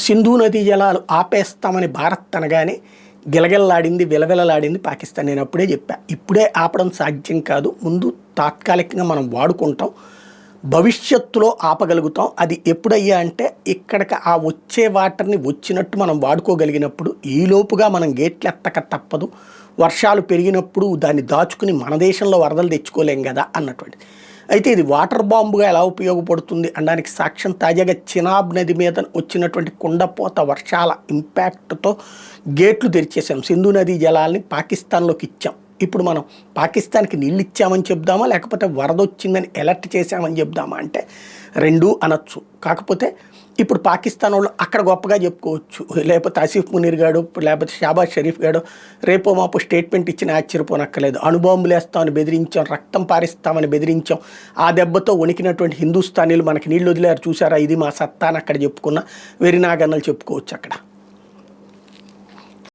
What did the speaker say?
సింధు నదీ జలాలు ఆపేస్తామని భారత్ అనగానే గిలగిలలాడింది, విలవిలలాడింది పాకిస్తాన్. నేను అప్పుడే చెప్పా, ఇప్పుడే ఆపడం సాధ్యం కాదు, ముందు తాత్కాలికంగా మనం వాడుకుంటాం, భవిష్యత్తులో ఆపగలుగుతాం. అది ఎప్పుడయ్యా అంటే ఇక్కడికి ఆ వచ్చే వాటర్ని వచ్చినట్టు మనం వాడుకోగలిగినప్పుడు. ఈలోపుగా మనం గేట్లు ఎత్తక తప్పదు, వర్షాలు పెరిగినప్పుడు దాన్ని దాచుకుని మన దేశంలో వరదలు తెచ్చుకోలేం కదా అన్నటువంటి. అయితే ఇది వాటర్ బాంబుగా ఎలా ఉపయోగపడుతుంది అనడానికి సాక్ష్యం తాజాగా చినాబ్ నది మీద వచ్చినటువంటి కుండపోత వర్షాల ఇంపాక్ట్తో గేట్లు తెరిచేసాం. సింధు నదీ జలాల్ని పాకిస్తాన్లోకి ఇచ్చాం. ఇప్పుడు మనం పాకిస్తాన్కి నీళ్ళు ఇచ్చామని చెప్దామా, లేకపోతే వరద వచ్చిందని అలర్ట్ చేశామని చెప్దామా అంటే రెండూ అనొచ్చు. కాకపోతే ఇప్పుడు పాకిస్తాన్ వాళ్ళు అక్కడ గొప్పగా చెప్పుకోవచ్చు, లేకపోతే ఆసిఫ్ మునీర్ గాడు లేకపోతే షాబాజ్ షరీఫ్ గాడు రేపో మాపు స్టేట్మెంట్ ఇచ్చిన ఆశ్చర్యపోనక్కర్లేదు. అణుబాంబులు వేస్తామని బెదిరించాం, రక్తం పారిస్తామని బెదిరించాం, ఆ దెబ్బతో వణికినటువంటి హిందుస్థానీలు మనకి నీళ్ళు వదిలేరు చూసారా, ఇది మా సత్తా అని అక్కడ చెప్పుకున్న వెరినాగన్నలు చెప్పుకోవచ్చు అక్కడ.